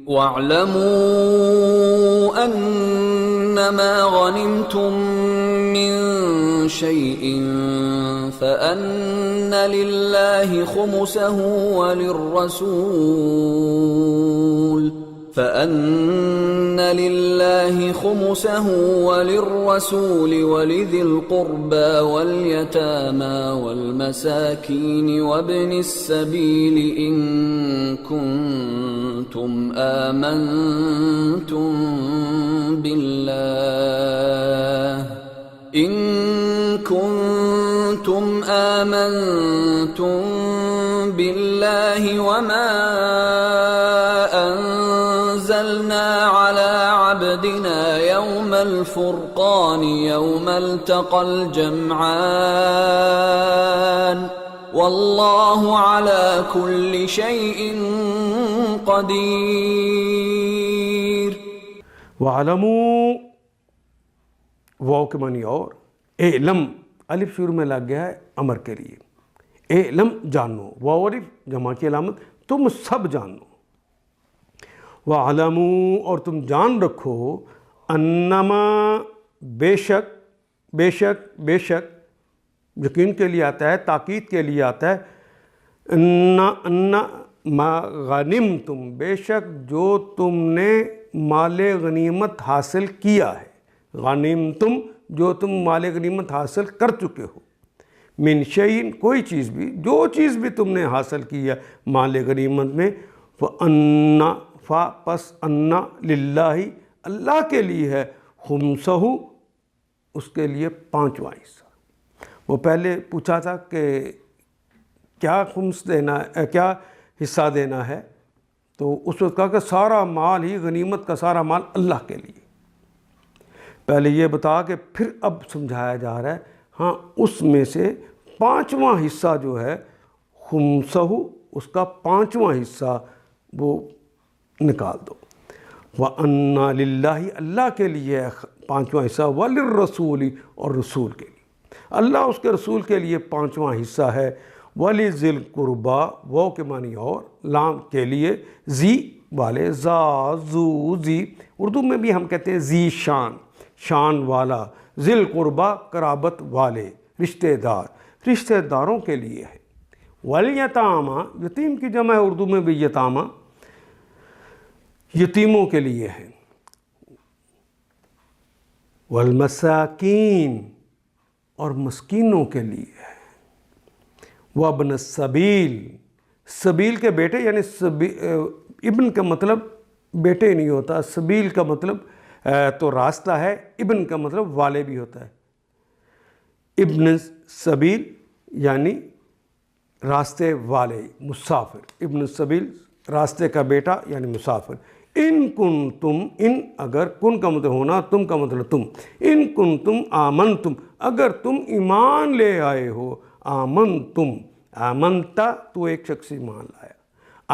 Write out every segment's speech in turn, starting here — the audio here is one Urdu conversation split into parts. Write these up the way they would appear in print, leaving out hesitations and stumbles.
وَاعْلَمُوا أَنَّمَا غَنِمْتُم مِّن شَيْءٍ فَأَنَّ لِلَّهِ خُمُسَهُ وَلِلرَّسُولِ وَلِذِي الْقُرْبَى وَالْيَتَامَى وَالْمَسَاكِينِ وَابْنِ السَّبِيلِ إِن كُنتُمْ آمنتم بالله وما أنزلنا على عبدنا يوم الفرقان يوم التقى الجمعان والله على كل شيء قدیر۔ وَعَلَمُوا واو کے معنی اور، علم الف شروع میں لگ گیا ہے امر کے لیے، علم جانو، واو الف جمع کی علامت، تم سب جانو۔ وَعَلَمُوا اور تم جان رکھو، انما بے شک یقین کے لیے آتا ہے، تاکید کے لیے آتا ہے، ان ما غنمتم بے شک جو تم نے مال غنیمت حاصل کیا ہے، غنمتم جو تم مال غنیمت حاصل کر چکے ہو، من شیء کوئی چیز بھی، جو چیز بھی تم نے حاصل کی ہے مال غنیمت میں، پس ان للہ اللہ کے لیے ہے، خمسہ اس کے لیے پانچواں حصہ۔ وہ پہلے پوچھا تھا کہ کیا خمس دینا ہے، کیا حصہ دینا ہے، تو اس وقت کہا کہ سارا مال ہی، غنیمت کا سارا مال اللہ کے لیے۔ پہلے یہ بتا کہ پھر اب سمجھایا جا رہا ہے، ہاں اس میں سے پانچواں حصہ جو ہے خمسہ، اس کا پانچواں حصہ وہ نکال دو۔ وَأَنَّ لِلَّهِ اللہ کے لیے پانچواں حصہ، وَلِلرَّسُولِ اور رسول کے لیے، اللہ اس کے رسول کے لیے پانچواں حصہ ہے، وَلِذِي الْقُرْبَى وہ کے معنی اور، لام کے لیے، زی والے، زا زو زی، اردو میں بھی ہم کہتے ہیں زی شان، شان والا، ذی القربیٰ قرابت والے، رشتہ دار، رشتہ داروں کے لیے ہے۔ والیتامى یتیم کی جمع ہے اردو میں بھی یتامہ، یتیموں کے لیے ہے۔ والمساکین اور مسکینوں کے لیے ہے۔ وابن السبیل سبیل کے بیٹے، یعنی ابن کا مطلب بیٹے نہیں ہوتا، سبیل کا مطلب تو راستہ ہے، ابن کا مطلب والے بھی ہوتا ہے۔ ابن سبیل یعنی راستے والے، مسافر، ابن السبیل راستے کا بیٹا یعنی مسافر۔ ان کنتم، ان اگر، کن کا مطلب ہونا، تم کا مطلب تم، ان کنتم آمنتم اگر تم ایمان لے آئے ہو، آمنتم، آمنتا تو ایک شخص ایمان لایا،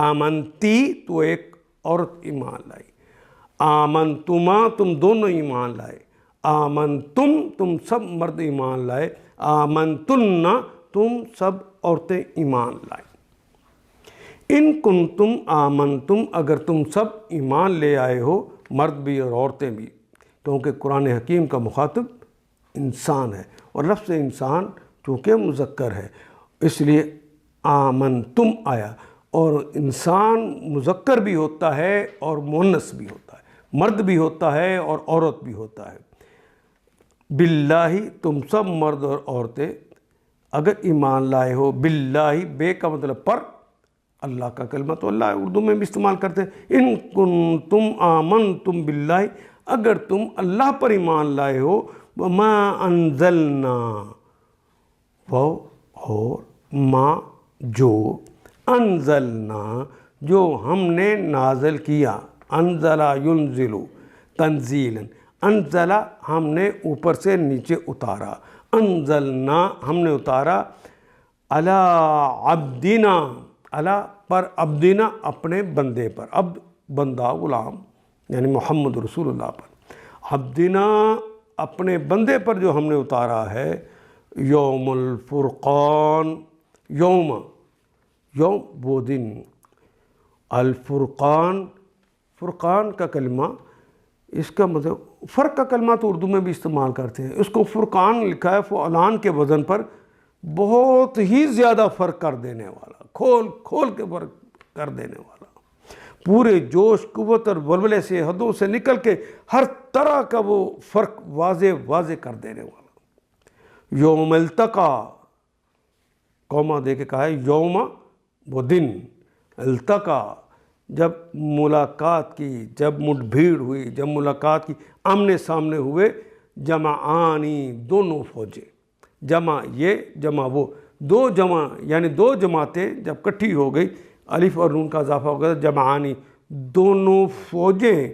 آمنتی تو ایک عورت ایمان لائی، آمنتما تم دونوں ایمان لائے، آمنتم تم سب مرد ایمان لائے، آمنتن تم سب عورتیں ایمان لائیں۔ ان کنتم آمنتم اگر تم سب ایمان لے آئے ہو، مرد بھی اور عورتیں بھی، کیونکہ قرآن حکیم کا مخاطب انسان ہے، اور لفظ انسان چونکہ مذکر ہے اس لیے آمنتم آیا، اور انسان مذکر بھی ہوتا ہے اور مؤنث بھی ہوتا ہے، مرد بھی ہوتا ہے اور عورت بھی ہوتا ہے۔ باللہ تم سب مرد اور عورتیں اگر ایمان لائے ہو، باللہ بے کا مطلب پر، اللہ کا کلمہ تو اللہ اردو میں بھی استعمال کرتے ہیں۔ ان کنتم آمنتم باللہ اگر تم اللہ پر ایمان لائے ہو، وما انزلنا وہ اور ما جو، انزلنا جو ہم نے نازل کیا، انزلا ینزلو تنزیلا، انزلا ہم نے اوپر سے نیچے اتارا، انزلنا ہم نے اتارا، علی عبدنا علی پر، عبدنا اپنے بندے پر، عبد بندہ غلام یعنی محمد رسول اللہ پر، عبدنا اپنے بندے پر جو ہم نے اتارا ہے، یوم الفرقان، یوم وہ دن، الفرقان فرقان کا کلمہ، اس کا مطلب فرق کا کلمہ تو اردو میں بھی استعمال کرتے ہیں، اس کو فرقان لکھا ہے فعلان کے وزن پر، بہت ہی زیادہ فرق کر دینے والا، کھول کھول کے فرق کر دینے والا، پورے جوش قوت اور ولولے سے حدوں سے نکل کے ہر طرح کا وہ فرق واضح کر دینے والا۔ یوم التقا، قوما دے کے کہا ہے یوم، وہ دن، التقا جب ملاقات کی، جب مٹ بھیڑ ہوئی، جب ملاقات کی، آمنے سامنے ہوئے، جمعانی دونوں فوجیں، جمع یہ جمع وہ، دو جمع یعنی دو جماعتیں جب کٹھی ہو گئی، الف اور نون کا اضافہ ہو گیا، جمعانی دونوں فوجیں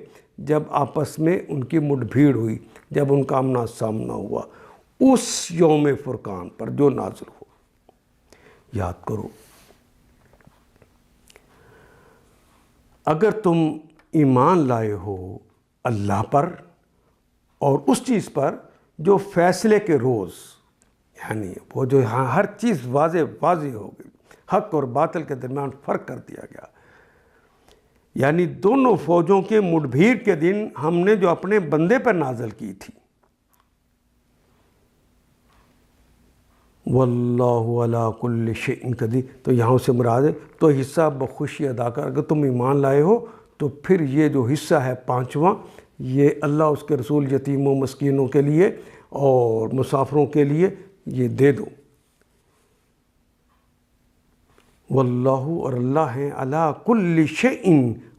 جب آپس میں ان کی مٹ بھیڑ ہوئی، جب ان کا آمنا سامنا ہوا، اس یوم فرقان پر جو نازل ہو۔ یاد کرو، اگر تم ایمان لائے ہو اللہ پر اور اس چیز پر جو فیصلے کے روز، یعنی وہ جو ہر چیز واضح ہو گئی، حق اور باطل کے درمیان فرق کر دیا گیا، یعنی دونوں فوجوں کے مٹ بھیڑ کے دن ہم نے جو اپنے بندے پر نازل کی تھی، واللہ علی کل شیء قدیر، تو یہاں سے مراد ہے تو حصہ بخوشی ادا کر۔ اگر تم ایمان لائے ہو تو پھر یہ جو حصہ ہے پانچواں، یہ اللہ اس کے رسول یتیموں مسکینوں کے لیے اور مسافروں کے لیے یہ دے دو۔ واللہ، اور اللہ ہیں، علی کل شیء،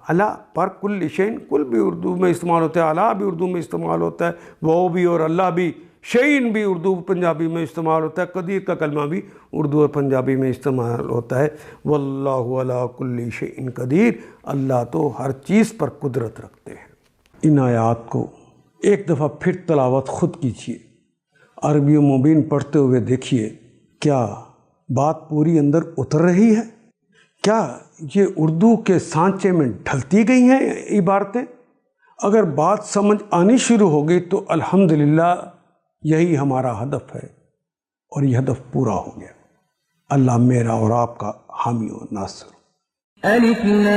علی پر، کل شیء، کل بھی اردو میں استعمال ہوتا ہے، علی بھی اردو میں استعمال ہوتا ہے، وہ بھی اور اللہ بھی، شیء بھی اردو پنجابی میں استعمال ہوتا ہے، قدیر کا کلمہ بھی اردو اور پنجابی میں استعمال ہوتا ہے۔ واللہ علی کل شیء قدیر، اللہ تو ہر چیز پر قدرت رکھتے ہیں۔ ان آیات کو ایک دفعہ پھر تلاوت خود کیجیے، عربی مبین پڑھتے ہوئے دیکھیے، کیا بات پوری اندر اتر رہی ہے؟ کیا یہ اردو کے سانچے میں ڈھلتی گئی ہیں عبارتیں؟ اگر بات سمجھ آنی شروع ہو گئی تو الحمدللہ یہی ہمارا ہدف ہے، اور یہ ہدف پورا ہو گیا۔ اللہ میرا اور آپ کا حامی و ناصر۔ الف لام